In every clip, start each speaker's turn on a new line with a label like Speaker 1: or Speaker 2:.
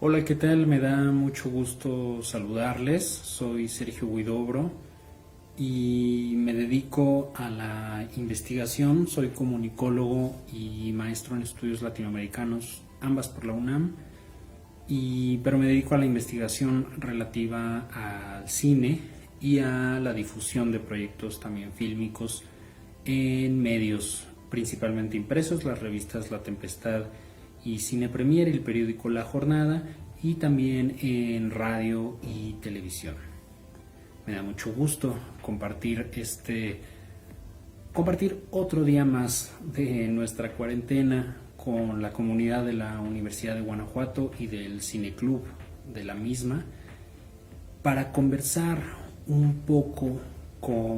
Speaker 1: Hola, ¿qué tal? Me da mucho gusto saludarles. Soy Sergio Huidobro y me dedico a la investigación. Soy comunicólogo y maestro en estudios latinoamericanos, ambas por la UNAM, pero me dedico a la investigación relativa al cine y a la difusión de proyectos también fílmicos en medios principalmente impresos, las revistas La Tempestad y Cine Premier, el periódico La Jornada, y también en radio y televisión. Me da mucho gusto compartir otro día más de nuestra cuarentena con la comunidad de la Universidad de Guanajuato y del Cineclub de la misma, para conversar un poco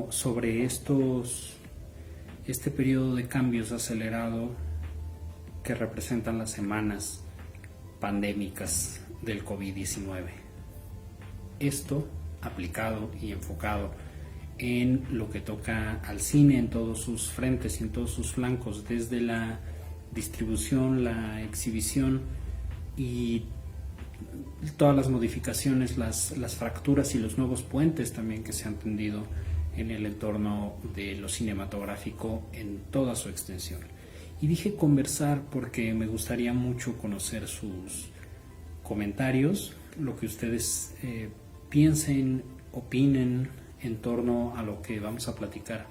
Speaker 1: sobre este periodo de cambios acelerado que representan las semanas pandémicas del COVID-19. Esto aplicado y enfocado en lo que toca al cine en todos sus frentes y en todos sus flancos, desde la distribución, la exhibición y todas las modificaciones, las fracturas y los nuevos puentes también que se han tendido en el entorno de lo cinematográfico en toda su extensión. Y dije conversar porque me gustaría mucho conocer sus comentarios, lo que ustedes piensen, opinen en torno a lo que vamos a platicar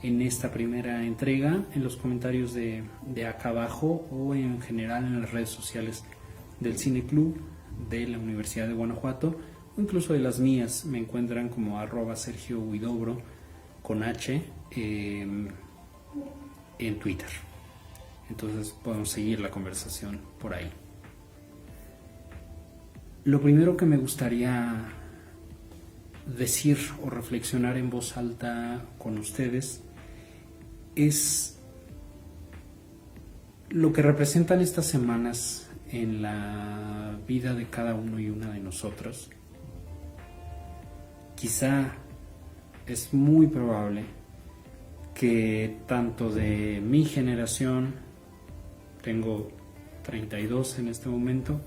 Speaker 1: en esta primera entrega, en los comentarios de acá abajo o en general en las redes sociales del Cineclub de la Universidad de Guanajuato, o incluso de las mías. Me encuentran como @Sergio Huidobro con H en Twitter. Entonces podemos seguir la conversación por ahí. Lo primero que me gustaría decir o reflexionar en voz alta con ustedes es lo que representan estas semanas en la vida de cada uno y una de nosotros. Quizá es muy probable que tanto de mi generación, tengo 32 en este momento,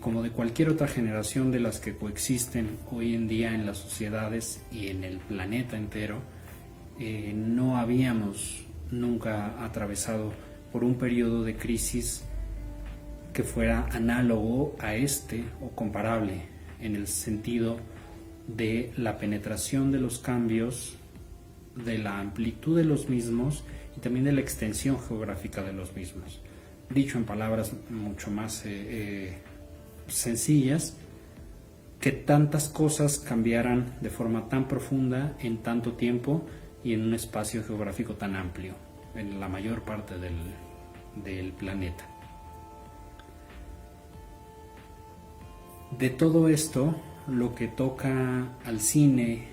Speaker 1: como de cualquier otra generación de las que coexisten hoy en día en las sociedades y en el planeta entero, no habíamos nunca atravesado por un periodo de crisis que fuera análogo a este o comparable en el sentido de la penetración de los cambios, de la amplitud de los mismos y también de la extensión geográfica de los mismos. Dicho en palabras mucho más sencillas, que tantas cosas cambiaran de forma tan profunda en tanto tiempo y en un espacio geográfico tan amplio, en la mayor parte del planeta. De todo esto, lo que toca al cine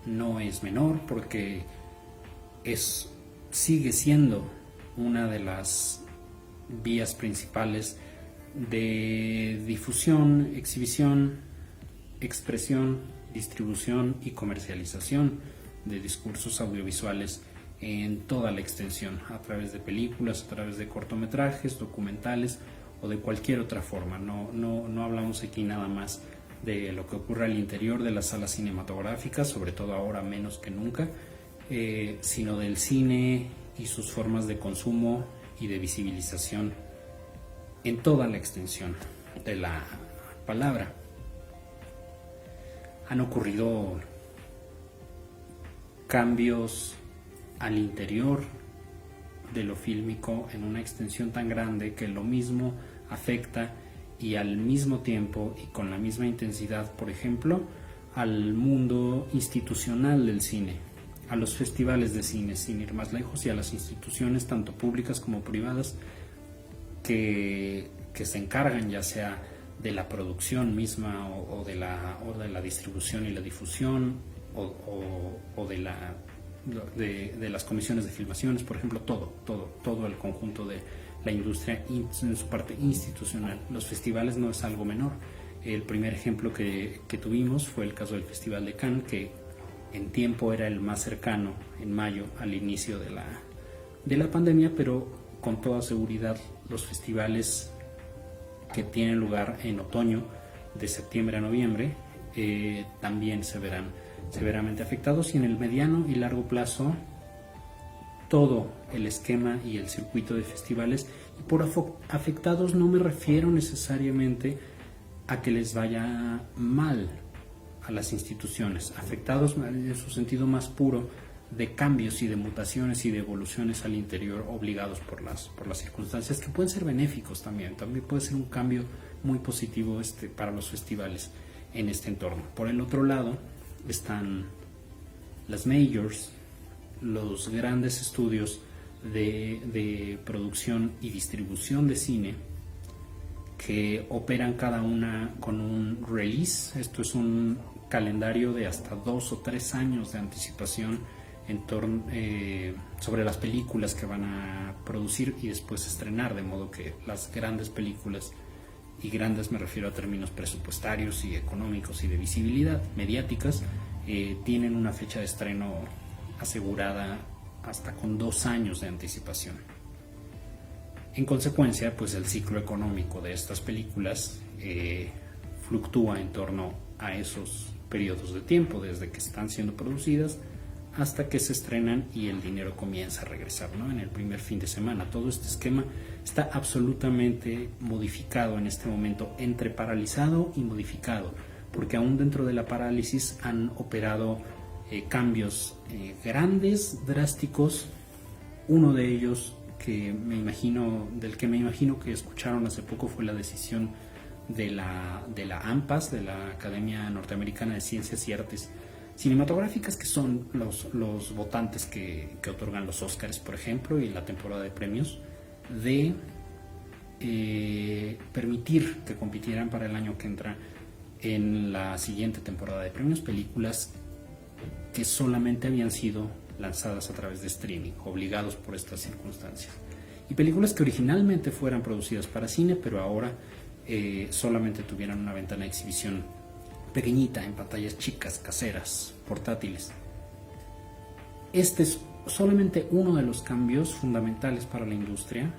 Speaker 1: no es menor, porque sigue siendo una de las vías principales de difusión, exhibición, expresión, distribución y comercialización de discursos audiovisuales en toda la extensión, a través de películas, a través de cortometrajes, documentales o de cualquier otra forma. No hablamos aquí nada más de lo que ocurre al interior de las salas cinematográficas, sobre todo ahora menos que nunca, sino del cine y sus formas de consumo y de visibilización en toda la extensión de la palabra. Han ocurrido cambios al interior de lo fílmico en una extensión tan grande que lo mismo afecta y al mismo tiempo y con la misma intensidad, por ejemplo, al mundo institucional del cine, a los festivales de cine, sin ir más lejos, y a las instituciones tanto públicas como privadas que se encargan ya sea de la producción misma o de la distribución y la difusión o de las comisiones de filmaciones, por ejemplo, todo el conjunto de la industria en su parte institucional. Los festivales no es algo menor. El primer ejemplo que tuvimos fue el caso del Festival de Cannes, que en tiempo era el más cercano, en mayo, al inicio de la pandemia, pero con toda seguridad los festivales que tienen lugar en otoño de septiembre a noviembre, también se verán severamente afectados, y en el mediano y largo plazo todo el esquema y el circuito de festivales. Y por afectados no me refiero necesariamente a que les vaya mal a las instituciones, afectados en su sentido más puro de cambios y de mutaciones y de evoluciones al interior obligados por las circunstancias, que pueden ser benéficos también puede ser un cambio muy positivo para los festivales en este entorno. Por el otro lado están las majors, los grandes estudios de producción y distribución de cine, que operan cada una con un release. Esto es un calendario de hasta 2 o 3 años de anticipación sobre las películas que van a producir y después estrenar, de modo que las grandes películas, y grandes me refiero a términos presupuestarios y económicos y de visibilidad mediáticas, tienen una fecha de estreno asegurada hasta con 2 años de anticipación. En consecuencia, pues el ciclo económico de estas películas fluctúa en torno a esos periodos de tiempo, desde que están siendo producidas hasta que se estrenan y el dinero comienza a regresar, ¿no? En el primer fin de semana. Todo este esquema está absolutamente modificado en este momento, entre paralizado y modificado, porque aún dentro de la parálisis han operado cambios grandes, drásticos. Uno de ellos del que me imagino que escucharon hace poco fue la decisión de la ANPAS, de la Academia Norteamericana de Ciencias y Artes Cinematográficas, que son los votantes que otorgan los Óscars, por ejemplo, y la temporada de premios, de permitir que compitieran para el año que entra en la siguiente temporada de premios películas que solamente habían sido lanzadas a través de streaming, obligados por estas circunstancias, y películas que originalmente fueran producidas para cine, pero ahora solamente tuvieran una ventana de exhibición pequeñita, en pantallas chicas, caseras, portátiles. Este es solamente uno de los cambios fundamentales para la industria,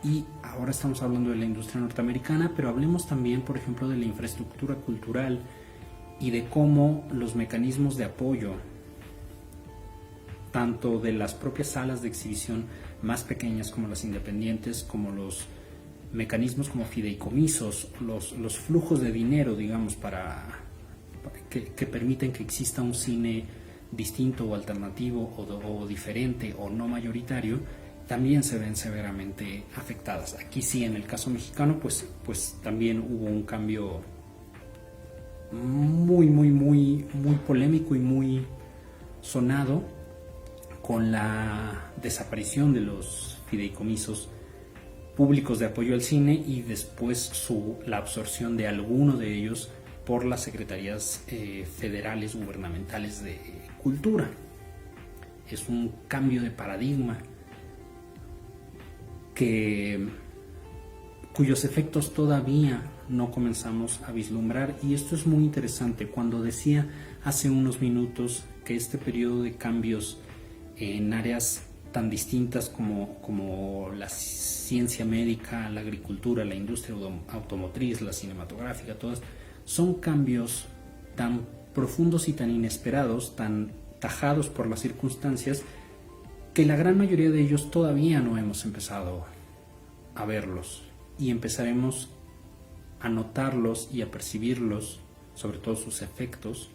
Speaker 1: y ahora estamos hablando de la industria norteamericana, pero hablemos también, por ejemplo, de la infraestructura cultural y de cómo los mecanismos de apoyo, tanto de las propias salas de exhibición más pequeñas como las independientes, como los mecanismos como fideicomisos, los flujos de dinero, digamos, que permiten que exista un cine distinto o alternativo o diferente o no mayoritario, también se ven severamente afectadas. Aquí sí, en el caso mexicano, pues también hubo un cambio muy polémico y muy sonado con la desaparición de los fideicomisos públicos de apoyo al cine, y después la absorción de alguno de ellos por las secretarías federales gubernamentales de cultura. Es un cambio de paradigma cuyos efectos todavía no comenzamos a vislumbrar, y esto es muy interesante. Cuando decía hace unos minutos que este periodo de cambios en áreas tan distintas como la ciencia médica, la agricultura, la industria automotriz, la cinematográfica, todas son cambios tan profundos y tan inesperados, tan tajados por las circunstancias, que la gran mayoría de ellos todavía no hemos empezado a verlos, y empezaremos a notarlos y a percibirlos, sobre todo sus efectos,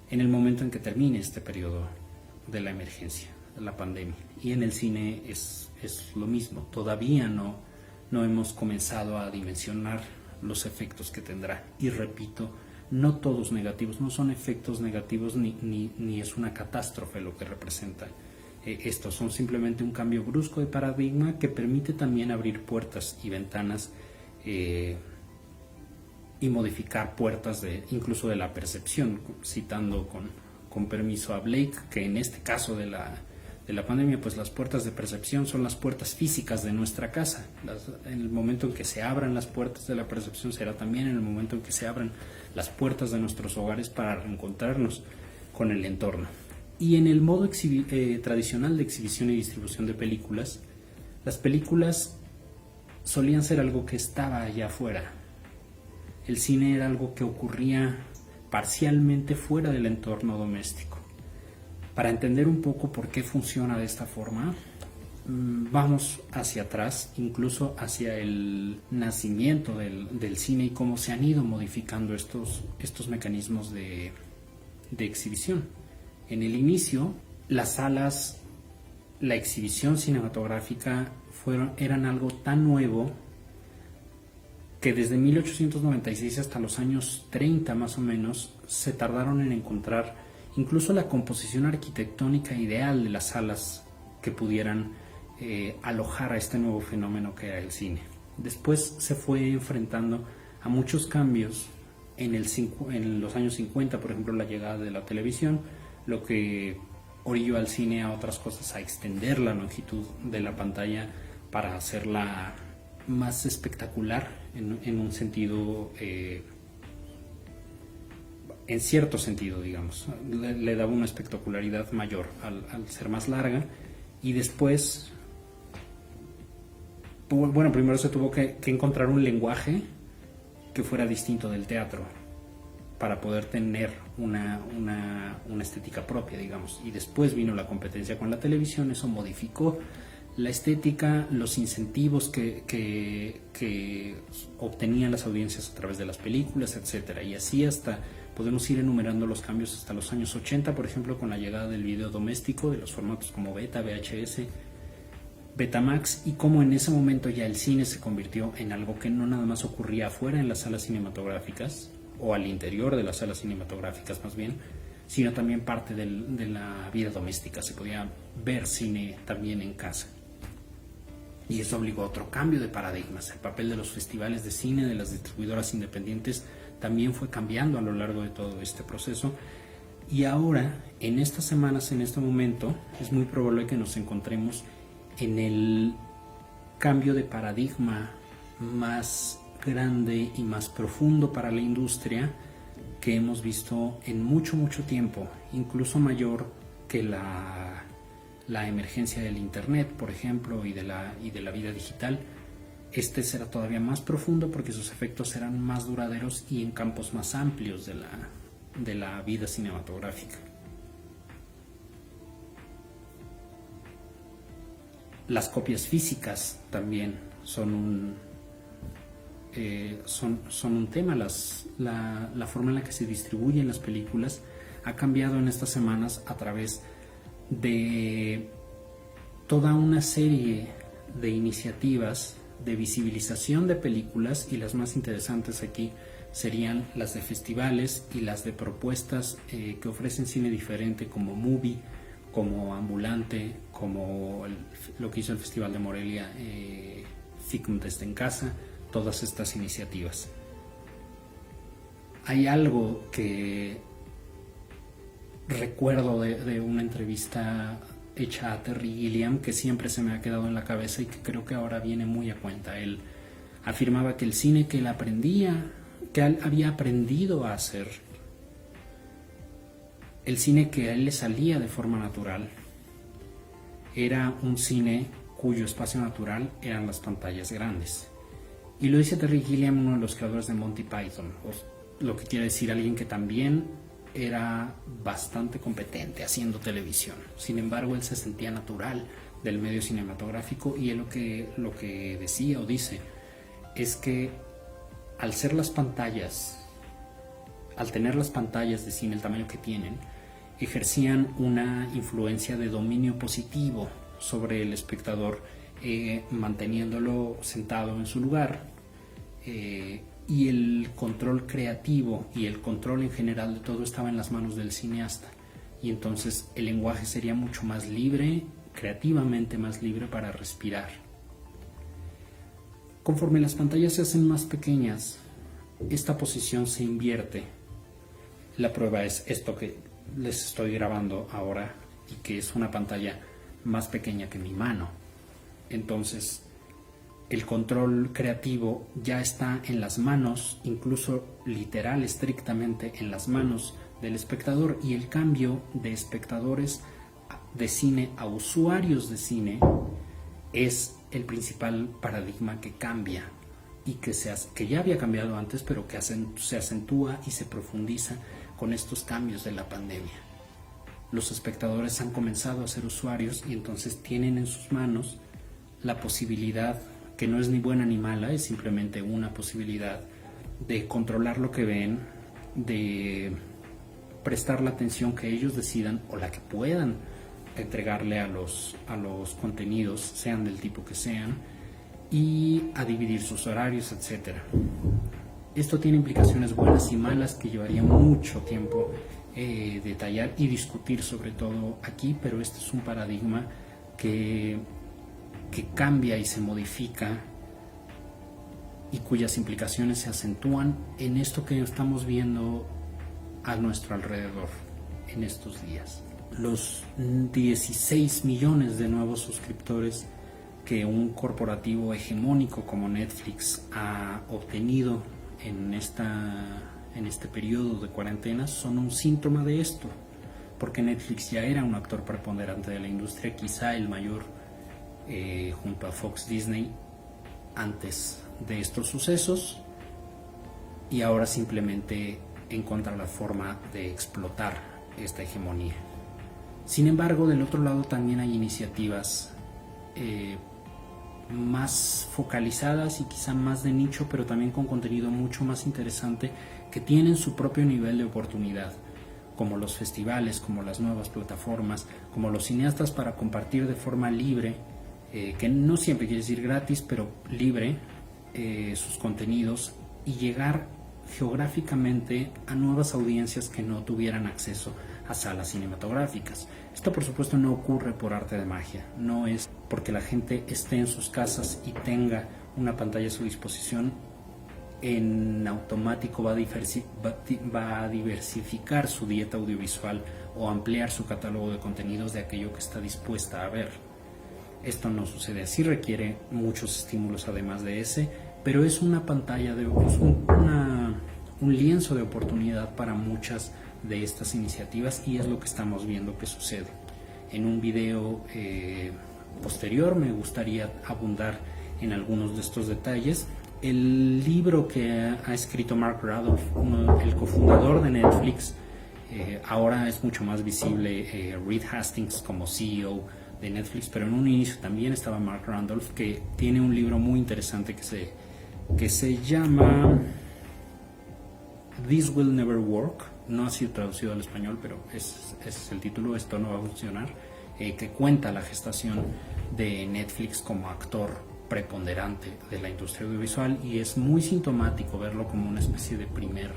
Speaker 1: en el momento en que termine este periodo de la emergencia, de la pandemia. Y en el cine es lo mismo, todavía no hemos comenzado a dimensionar los efectos que tendrá, y repito, no todos negativos, no son efectos negativos ni es una catástrofe lo que representa. Estos son simplemente un cambio brusco de paradigma que permite también abrir puertas y ventanas y modificar puertas incluso de la percepción, citando con permiso a Blake, que en este caso de la pandemia, pues las puertas de percepción son las puertas físicas de nuestra casa. En el momento en que se abran las puertas de la percepción será también en el momento en que se abran las puertas de nuestros hogares para reencontrarnos con el entorno. Y en el modo tradicional de exhibición y distribución de películas, las películas solían ser algo que estaba allá afuera. El cine era algo que ocurría parcialmente fuera del entorno doméstico. Para entender un poco por qué funciona de esta forma, vamos hacia atrás, incluso hacia el nacimiento del cine y cómo se han ido modificando estos mecanismos de exhibición. En el inicio, las salas, la exhibición cinematográfica eran algo tan nuevo que desde 1896 hasta los años 30 más o menos se tardaron en encontrar incluso la composición arquitectónica ideal de las salas que pudieran alojar a este nuevo fenómeno que era el cine. Después se fue enfrentando a muchos cambios en los años 50, por ejemplo, la llegada de la televisión, lo que orilló al cine a otras cosas, a extender la longitud de la pantalla para hacerla más espectacular en un sentido, en cierto sentido, digamos, le daba una espectacularidad mayor al ser más larga. Y después, bueno, primero se tuvo que encontrar un lenguaje que fuera distinto del teatro para poder tener una estética propia, digamos. Y después vino la competencia con la televisión, eso modificó la estética, los incentivos que obtenían las audiencias a través de las películas, etcétera. Y así hasta podemos ir enumerando los cambios hasta los años 80, por ejemplo, con la llegada del video doméstico, de los formatos como Beta, VHS, Betamax, y cómo en ese momento ya el cine se convirtió en algo que no nada más ocurría afuera en las salas cinematográficas, o al interior de las salas cinematográficas más bien, sino también parte de la vida doméstica. Se podía ver cine también en casa. Y eso obligó a otro cambio de paradigmas. El papel de los festivales de cine, de las distribuidoras independientes, también fue cambiando a lo largo de todo este proceso. Y ahora, en estas semanas, en este momento, es muy probable que nos encontremos en el cambio de paradigma más grande y más profundo para la industria que hemos visto en mucho tiempo, incluso mayor que la emergencia del internet, por ejemplo, y de la vida digital. Este será todavía más profundo porque sus efectos serán más duraderos y en campos más amplios de la vida cinematográfica. Las copias físicas también son un tema. La forma en la que se distribuyen las películas ha cambiado en estas semanas a través de toda una serie de iniciativas de visibilización de películas, y las más interesantes aquí serían las de festivales y las de propuestas que ofrecen cine diferente, como Movie, como Ambulante, como lo que hizo el Festival de Morelia, Ficum desde en casa, todas estas iniciativas. Hay algo que recuerdo de una entrevista hecha a Terry Gilliam que siempre se me ha quedado en la cabeza y que creo que ahora viene muy a cuenta. Él afirmaba que el cine que él había aprendido a hacer, el cine que a él le salía de forma natural, era un cine cuyo espacio natural eran las pantallas grandes. Y lo dice Terry Gilliam, uno de los creadores de Monty Python, lo que quiere decir alguien que también era bastante competente haciendo televisión. Sin embargo, él se sentía natural del medio cinematográfico, y él lo que decía o dice es que al tener las pantallas de cine el tamaño que tienen, ejercían una influencia de dominio positivo sobre el espectador, manteniéndolo sentado en su lugar, y el control creativo y el control en general de todo estaba en las manos del cineasta, y entonces el lenguaje sería mucho más libre, creativamente más libre para respirar. Conforme las pantallas se hacen más pequeñas, esta posición se invierte. La prueba es esto que les estoy grabando ahora, y que es una pantalla más pequeña que mi mano. Entonces, el control creativo ya está en las manos, incluso literal, estrictamente en las manos del espectador, y el cambio de espectadores de cine a usuarios de cine es el principal paradigma que cambia y que ya había cambiado antes, pero que se acentúa y se profundiza con estos cambios de la pandemia. Los espectadores han comenzado a ser usuarios y entonces tienen en sus manos la posibilidad, que no es ni buena ni mala, es simplemente una posibilidad de controlar lo que ven, de prestar la atención que ellos decidan o la que puedan entregarle a los contenidos, sean del tipo que sean, y a dividir sus horarios, etc. Esto tiene implicaciones buenas y malas que llevaría mucho tiempo detallar y discutir, sobre todo aquí, pero este es un paradigma que cambia y se modifica y cuyas implicaciones se acentúan en esto que estamos viendo a nuestro alrededor en estos días. Los 16 millones de nuevos suscriptores que un corporativo hegemónico como Netflix ha obtenido en este periodo de cuarentena son un síntoma de esto, porque Netflix ya era un actor preponderante de la industria, quizá el mayor, junto a Fox Disney, antes de estos sucesos, y ahora simplemente encuentra la forma de explotar esta hegemonía. Sin embargo, del otro lado también hay iniciativas más focalizadas y quizá más de nicho, pero también con contenido mucho más interesante, que tienen su propio nivel de oportunidad, como los festivales, como las nuevas plataformas, como los cineastas para compartir de forma libre, que no siempre quiere decir gratis, pero libre, sus contenidos, y llegar geográficamente a nuevas audiencias que no tuvieran acceso a salas cinematográficas. Esto, por supuesto, no ocurre por arte de magia, no es porque la gente esté en sus casas y tenga una pantalla a su disposición, en automático va a diversificar su dieta audiovisual o ampliar su catálogo de contenidos de aquello que está dispuesta a ver. Esto no sucede así, requiere muchos estímulos además de ese, pero es una pantalla, un lienzo de oportunidad para muchas de estas iniciativas, y es lo que estamos viendo que sucede. En un video posterior me gustaría abundar en algunos de estos detalles. El libro que ha escrito Mark Randolph, el cofundador de Netflix, ahora es mucho más visible Reed Hastings como CEO de Netflix, pero en un inicio también estaba Mark Randolph, que tiene un libro muy interesante que se llama This Will Never Work. No ha sido traducido al español, pero es el título, Esto no va a funcionar, que cuenta la gestación de Netflix como actor preponderante de la industria audiovisual, y es muy sintomático verlo como una especie de primer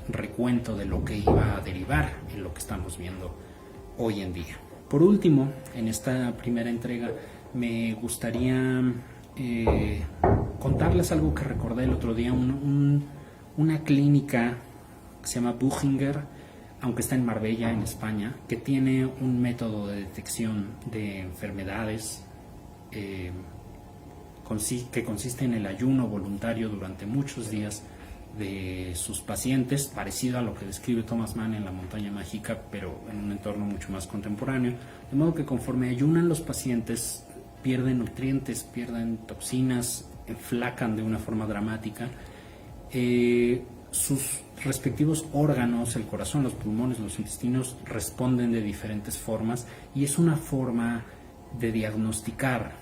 Speaker 1: recuento de lo que iba a derivar en lo que estamos viendo hoy en día. Por último, en esta primera entrega me gustaría contarles algo que recordé el otro día, una clínica que se llama Buchinger, aunque está en Marbella, en España, que tiene un método de detección de enfermedades que consiste en el ayuno voluntario durante muchos días de sus pacientes, parecido a lo que describe Thomas Mann en La Montaña Mágica, pero en un entorno mucho más contemporáneo, de modo que conforme ayunan los pacientes pierden nutrientes, pierden toxinas, enflacan de una forma dramática, sus respectivos órganos, el corazón, los pulmones, los intestinos, responden de diferentes formas, y es una forma de diagnosticar,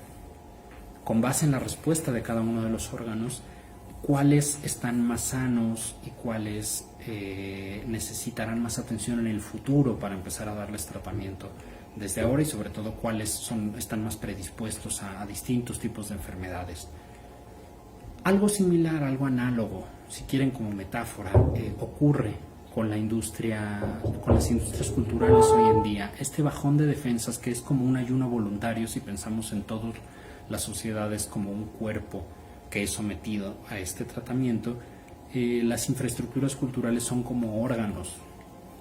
Speaker 1: con base en la respuesta de cada uno de los órganos, cuáles están más sanos y cuáles necesitarán más atención en el futuro para empezar a darles tratamiento desde ahora, y sobre todo cuáles están más predispuestos a distintos tipos de enfermedades. Algo similar, algo análogo, si quieren como metáfora, ocurre con las industrias culturales hoy en día. Este bajón de defensas, que es como un ayuno voluntario si pensamos en todas las sociedades como un cuerpo que es sometido a este tratamiento, las infraestructuras culturales son como órganos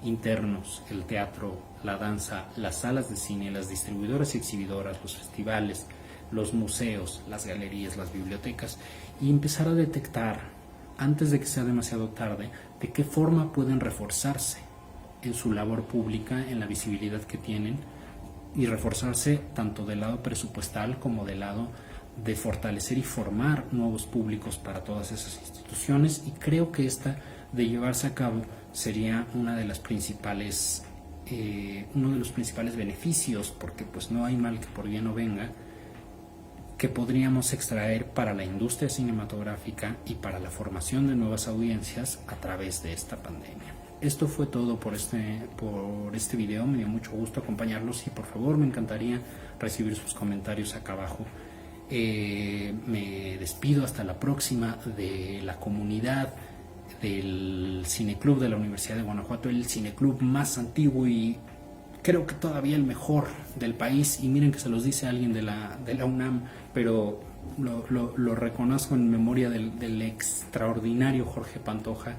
Speaker 1: internos: el teatro, la danza, las salas de cine, las distribuidoras y exhibidoras, los festivales, los museos, las galerías, las bibliotecas, y empezar a detectar, antes de que sea demasiado tarde, de qué forma pueden reforzarse en su labor pública, en la visibilidad que tienen, y reforzarse tanto del lado presupuestal como del lado de fortalecer y formar nuevos públicos para todas esas instituciones, y creo que esta, de llevarse a cabo, sería una de las principales uno de los principales beneficios, porque pues no hay mal que por bien no venga, que podríamos extraer para la industria cinematográfica y para la formación de nuevas audiencias a través de esta pandemia. Esto fue todo por este video. Me dio mucho gusto acompañarlos y por favor me encantaría recibir sus comentarios acá abajo. Me despido hasta la próxima de la comunidad del Cineclub de la Universidad de Guanajuato, el cineclub más antiguo y creo que todavía el mejor del país, y miren que se los dice alguien de la UNAM, pero lo reconozco en memoria del extraordinario Jorge Pantoja,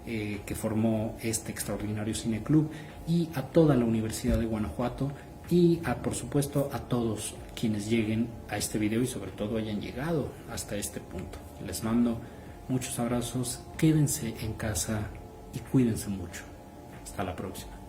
Speaker 1: que formó este extraordinario cineclub, y a toda la Universidad de Guanajuato, y por supuesto a todos quienes lleguen a este video y sobre todo hayan llegado hasta este punto. Les mando muchos abrazos, quédense en casa y cuídense mucho. Hasta la próxima.